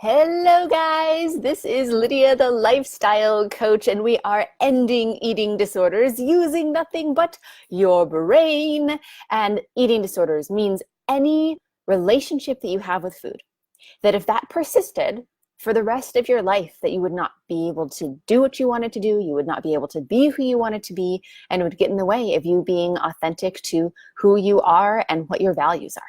Hello, guys. This is Lydia, the lifestyle coach, and we are ending eating disorders using nothing but your brain. And eating disorders means any relationship that you have with food, that if that persisted for the rest of your life, that you would not be able to do what you wanted to do, you would not be able to be who you wanted to be, and it would get in the way of you being authentic to who you are and what your values are.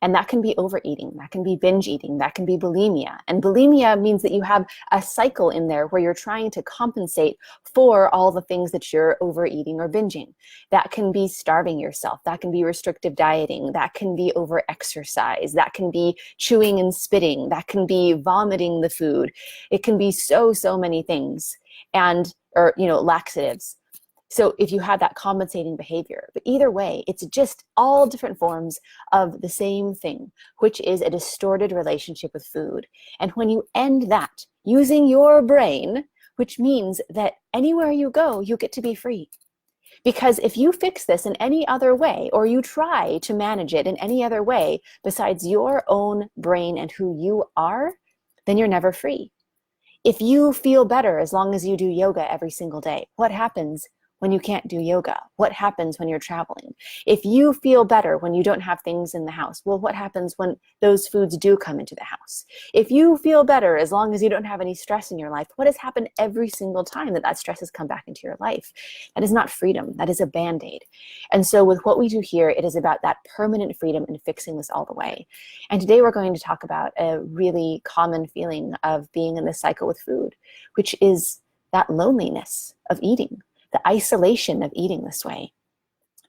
And that can be overeating, that can be binge eating, that can be bulimia. And bulimia means that you have a cycle in there where you're trying to compensate for all the things that you're overeating or binging. That can be starving yourself, that can be restrictive dieting, that can be over-exercise, that can be chewing and spitting, that can be vomiting the food. It can be so many things, or laxatives. So if you have that compensating behavior, but either way, it's just all different forms of the same thing, which is a distorted relationship with food. And when you end that using your brain, which means that anywhere you go, you get to be free. Because if you fix this in any other way, or you try to manage it in any other way besides your own brain and who you are, then you're never free. If you feel better as long as you do yoga every single day, what happens when you can't do yoga? What happens when you're traveling? If you feel better when you don't have things in the house, well, what happens when those foods do come into the house? If you feel better as long as you don't have any stress in your life, what has happened every single time that stress has come back into your life? That is not freedom. That is a Band-Aid. And so with what we do here, it is about that permanent freedom and fixing this all the way. And today we're going to talk about a really common feeling of being in this cycle with food, which is that loneliness of eating, the isolation of eating this way.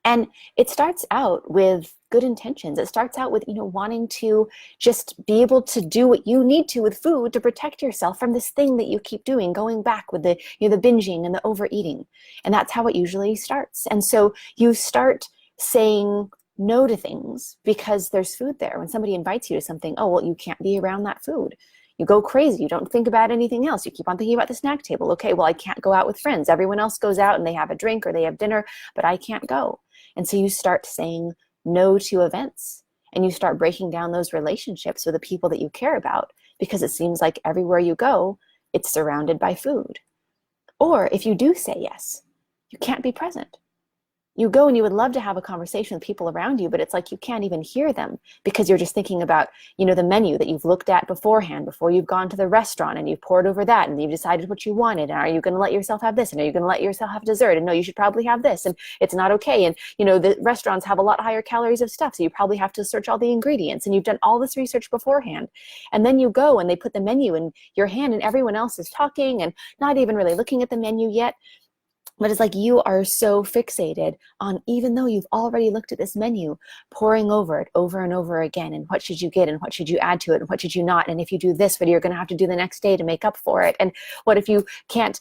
And it starts out with good intentions. It starts out with, wanting to just be able to do what you need to with food to protect yourself from this thing that you keep doing, going back with the binging and the overeating. And that's how it usually starts. And so you start saying no to things because there's food there. When somebody invites you to something, oh, well, you can't be around that food. You go crazy. You don't think about anything else. You keep on thinking about the snack table. Okay, well, I can't go out with friends. Everyone else goes out and they have a drink or they have dinner, but I can't go. And so you start saying no to events, and you start breaking down those relationships with the people that you care about, because it seems like everywhere you go, it's surrounded by food. Or if you do say yes, you can't be present. You go and you would love to have a conversation with people around you, but it's like you can't even hear them because you're just thinking about, the menu that you've looked at beforehand before you've gone to the restaurant, and you've poured over that and you've decided what you wanted. And are you going to let yourself have this? And are you going to let yourself have dessert? And no, you should probably have this. And it's not okay. And, the restaurants have a lot higher calories of stuff. So you probably have to search all the ingredients, and you've done all this research beforehand. And then you go and they put the menu in your hand and everyone else is talking and not even really looking at the menu yet. But it's like you are so fixated on, even though you've already looked at this menu, poring over it over and over again. And what should you get? And what should you add to it? And what should you not? And if you do this, what are you going to have to do the next day to make up for it? And what if you can't,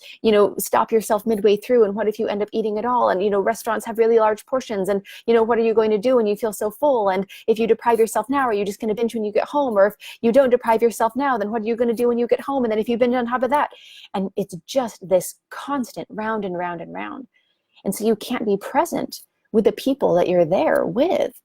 stop yourself midway through? And what if you end up eating it all? And, restaurants have really large portions. And, what are you going to do when you feel so full? And if you deprive yourself now, are you just going to binge when you get home? Or if you don't deprive yourself now, then what are you going to do when you get home? And then if you binge on top of that, and it's just this constant round and round and round. And so you can't be present with the people that you're there with.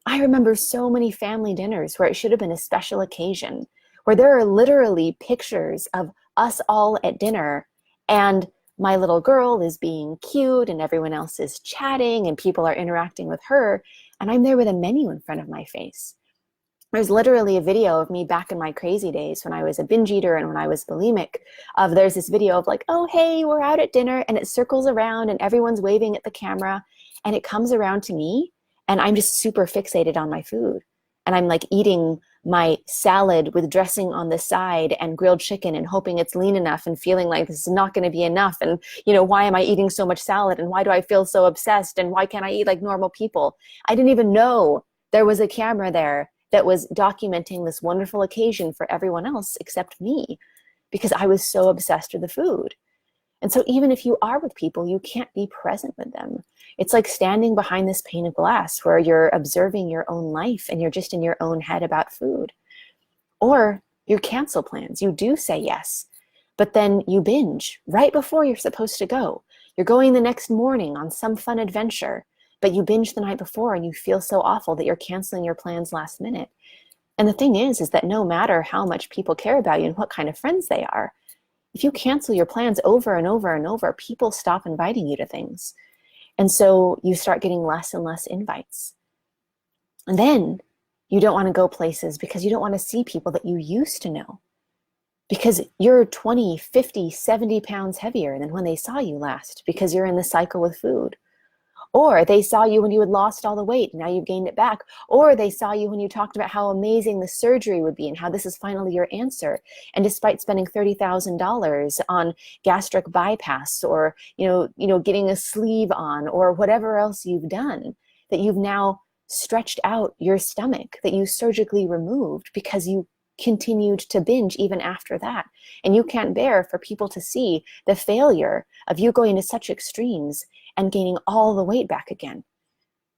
I remember so many family dinners where it should have been a special occasion, where there are literally pictures of us all at dinner, and my little girl is being cute and everyone else is chatting and people are interacting with her, and I'm there with a menu in front of my face. There's literally a video of me back in my crazy days when I was a binge eater and when I was bulimic, there's this video of like, oh, hey, we're out at dinner, and it circles around and everyone's waving at the camera, and it comes around to me and I'm just super fixated on my food. And I'm like eating my salad with dressing on the side and grilled chicken and hoping it's lean enough and feeling like this is not going to be enough. And, why am I eating so much salad? And why do I feel so obsessed? And why can't I eat like normal people? I didn't even know there was a camera there that was documenting this wonderful occasion for everyone else except me, because I was so obsessed with the food. And so even if you are with people, you can't be present with them. It's like standing behind this pane of glass where you're observing your own life and you're just in your own head about food. Or your cancel plans. You do say yes, but then you binge right before you're supposed to go. You're going the next morning on some fun adventure, but you binge the night before and you feel so awful that you're canceling your plans last minute. And the thing is that no matter how much people care about you and what kind of friends they are, if you cancel your plans over and over and over, people stop inviting you to things. And so you start getting less and less invites. And then you don't want to go places because you don't want to see people that you used to know. Because you're 20, 50, 70 pounds heavier than when they saw you last because you're in the cycle with food. Or they saw you when you had lost all the weight and now you've gained it back. Or they saw you when you talked about how amazing the surgery would be and how this is finally your answer. And despite spending $30,000 on gastric bypass or, getting a sleeve on or whatever else you've done, that you've now stretched out your stomach that you surgically removed because you continued to binge even after that. And you can't bear for people to see the failure of you going to such extremes and gaining all the weight back again.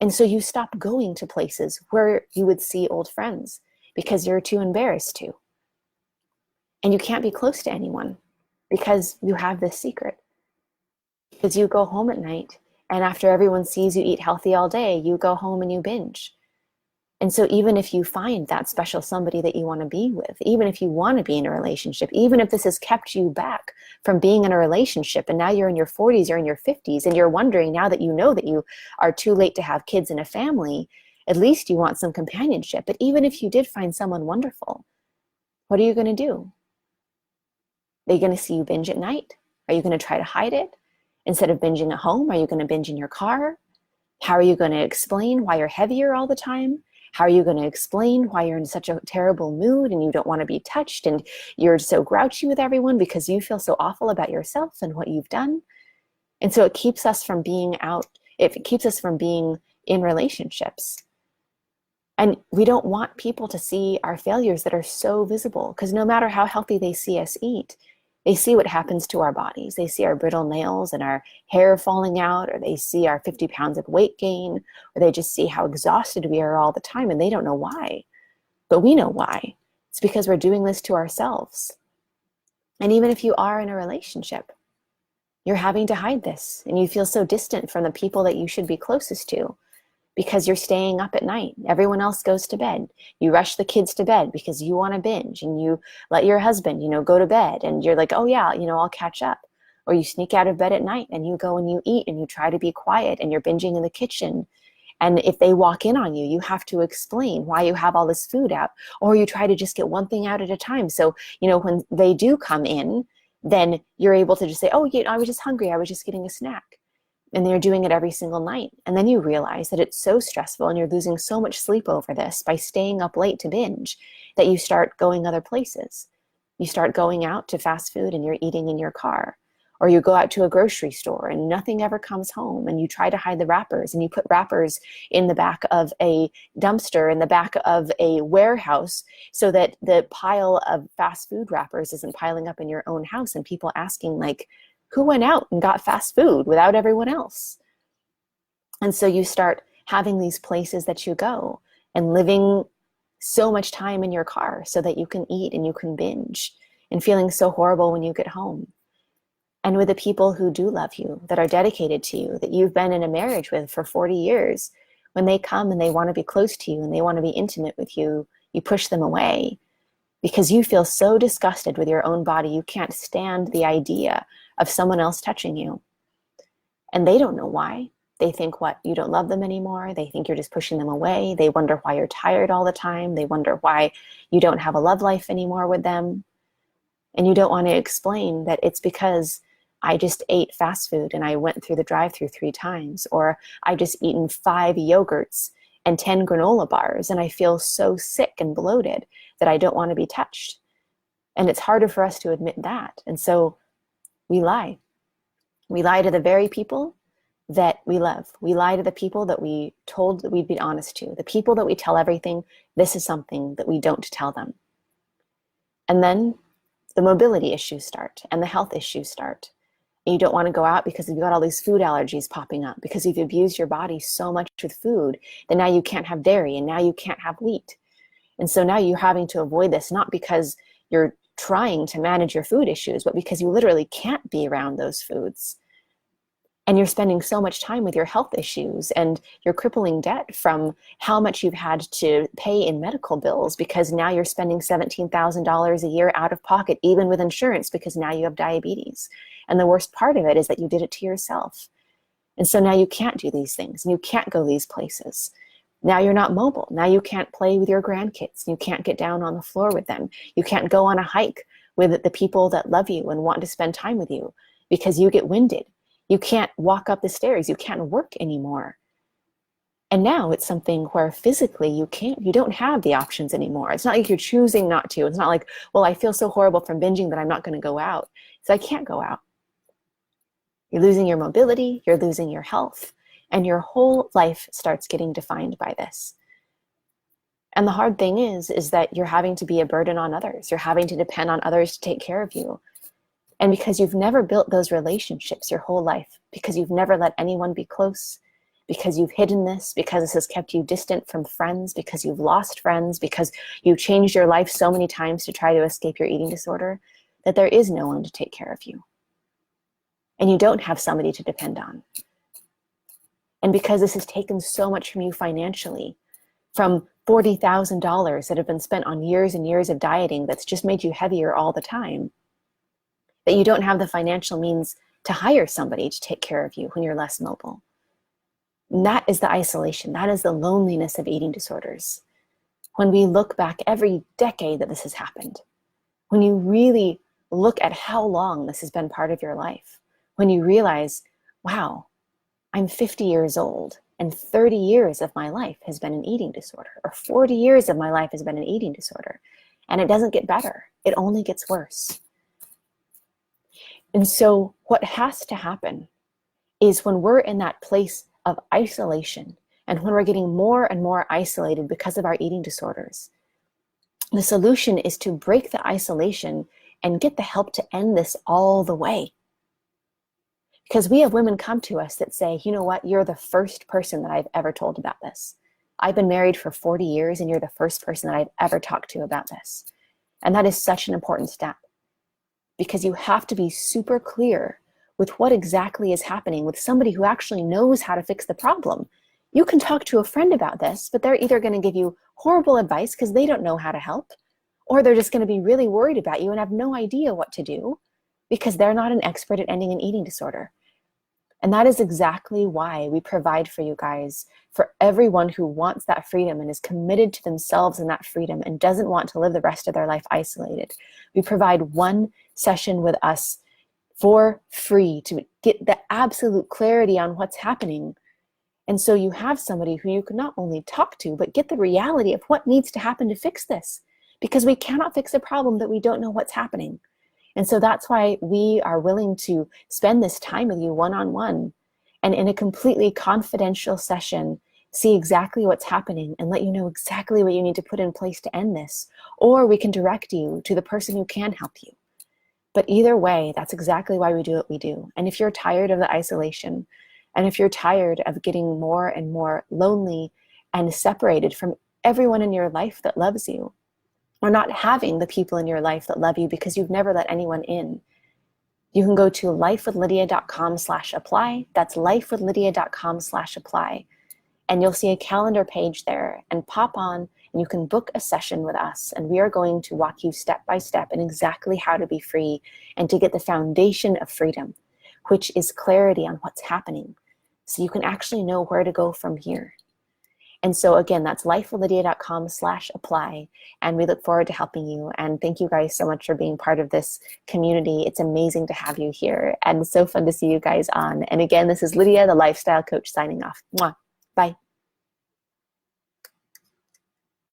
And so you stop going to places where you would see old friends because you're too embarrassed to. And you can't be close to anyone because you have this secret. Because you go home at night and after everyone sees you eat healthy all day, you go home and you binge. And so even if you find that special somebody that you want to be with, even if you want to be in a relationship, even if this has kept you back from being in a relationship and now you're in your 40s or in your 50s and you're wondering now that you know that you are too late to have kids and a family, at least you want some companionship. But even if you did find someone wonderful, what are you going to do? Are you going to see you binge at night? Are you going to try to hide it? Instead of binging at home, are you going to binge in your car? How are you going to explain why you're heavier all the time? How are you going to explain why you're in such a terrible mood and you don't want to be touched and you're so grouchy with everyone because you feel so awful about yourself and what you've done? And so it keeps us from being out, it keeps us from being in relationships. And we don't want people to see our failures that are so visible because no matter how healthy they see us eat, they see what happens to our bodies. They see our brittle nails and our hair falling out, or they see our 50 pounds of weight gain, or they just see how exhausted we are all the time and they don't know why. But we know why. It's because we're doing this to ourselves. And even if you are in a relationship, you're having to hide this and you feel so distant from the people that you should be closest to because you're staying up at night. Everyone else goes to bed. You rush the kids to bed because you want to binge and you let your husband, go to bed and you're like, oh yeah, I'll catch up. Or you sneak out of bed at night and you go and you eat and you try to be quiet and you're binging in the kitchen. And if they walk in on you, you have to explain why you have all this food out, or you try to just get one thing out at a time. So, when they do come in, then you're able to just say, oh, I was just hungry. I was just getting a snack. And they're doing it every single night. And then you realize that it's so stressful and you're losing so much sleep over this by staying up late to binge that you start going other places. You start going out to fast food and you're eating in your car. Or you go out to a grocery store and nothing ever comes home and you try to hide the wrappers and you put wrappers in the back of a dumpster, in the back of a warehouse so that the pile of fast food wrappers isn't piling up in your own house and people asking like, who went out and got fast food without everyone else? And so you start having these places that you go and living so much time in your car so that you can eat and you can binge and feeling so horrible when you get home. And with the people who do love you, that are dedicated to you, that you've been in a marriage with for 40 years, when they come and they want to be close to you and they want to be intimate with you, you push them away because you feel so disgusted with your own body. You can't stand the idea of someone else touching you. And they don't know why. They think, what, you don't love them anymore? They think you're just pushing them away. They wonder why you're tired all the time. They wonder why you don't have a love life anymore with them. And you don't want to explain that it's because I just ate fast food and I went through the drive-thru 3 times, or I just eaten 5 yogurts and 10 granola bars and I feel so sick and bloated that I don't want to be touched. And it's harder for us to admit that. And so we lie. We lie to the very people that we love. We lie to the people that we told that we'd be honest to, the people that we tell everything. This is something that we don't tell them. And then the mobility issues start and the health issues start. And you don't want to go out because you've got all these food allergies popping up because you've abused your body so much with food that now you can't have dairy and now you can't have wheat. And so now you're having to avoid this, not because you're trying to manage your food issues, but because you literally can't be around those foods. And you're spending so much time with your health issues and your crippling debt from how much you've had to pay in medical bills, because now you're spending $17,000 a year out of pocket, even with insurance, because now you have diabetes. And the worst part of it is that you did it to yourself. And so now you can't do these things and you can't go these places. Now you're not mobile. Now you can't play with your grandkids. You can't get down on the floor with them. You can't go on a hike with the people that love you and want to spend time with you because you get winded. You can't walk up the stairs. You can't work anymore. And now it's something where physically you don't have the options anymore. It's not like you're choosing not to. It's not like, well, I feel so horrible from binging that I'm not going to go out. So I can't go out. You're losing your mobility, you're losing your health, and your whole life starts getting defined by this. And the hard thing is that you're having to be a burden on others. You're having to depend on others to take care of you. And because you've never built those relationships your whole life, because you've never let anyone be close, because you've hidden this, because this has kept you distant from friends, because you've lost friends, because you changed your life so many times to try to escape your eating disorder, that there is no one to take care of you. And you don't have somebody to depend on. And because this has taken so much from you financially, from $40,000 that have been spent on years and years of dieting that's just made you heavier all the time, that you don't have the financial means to hire somebody to take care of you when you're less mobile. And that is the isolation. That is the loneliness of eating disorders. When we look back every decade that this has happened, when you really look at how long this has been part of your life, when you realize, wow, I'm 50 years old and 30 years of my life has been an eating disorder, or 40 years of my life has been an eating disorder, and it doesn't get better. It only gets worse. And so what has to happen is when we're in that place of isolation, and when we're getting more and more isolated because of our eating disorders, the solution is to break the isolation and get the help to end this all the way. Because we have women come to us that say, you know what, you're the first person that I've ever told about this. I've been married for 40 years and you're the first person that I've ever talked to about this. And that is such an important step, because you have to be super clear with what exactly is happening with somebody who actually knows how to fix the problem. You can talk to a friend about this, but they're either going to give you horrible advice because they don't know how to help, or they're just going to be really worried about you and have no idea what to do because they're not an expert at ending an eating disorder. And that is exactly why we provide for you guys, for everyone who wants that freedom and is committed to themselves and that freedom and doesn't want to live the rest of their life isolated. We provide one session with us for free to get the absolute clarity on what's happening. And so you have somebody who you can not only talk to, but get the reality of what needs to happen to fix this. Because we cannot fix a problem that we don't know what's happening. And so that's why we are willing to spend this time with you one-on-one, and in a completely confidential session, see exactly what's happening and let you know exactly what you need to put in place to end this. Or we can direct you to the person who can help you. But either way, that's exactly why we do what we do. And if you're tired of the isolation, and if you're tired of getting more and more lonely and separated from everyone in your life that loves you, or not having the people in your life that love you because you've never let anyone in, you can go to lifewithlydia.com/apply. That's lifewithlydia.com/apply. And you'll see a calendar page there, and pop on and you can book a session with us. And we are going to walk you step by step in exactly how to be free and to get the foundation of freedom, which is clarity on what's happening. So you can actually know where to go from here. And so again, that's lifewithlydia.com/apply. And we look forward to helping you. And thank you guys so much for being part of this community. It's amazing to have you here. And it's so fun to see you guys on. And again, this is Lydia, the lifestyle coach, signing off. Mwah. Bye.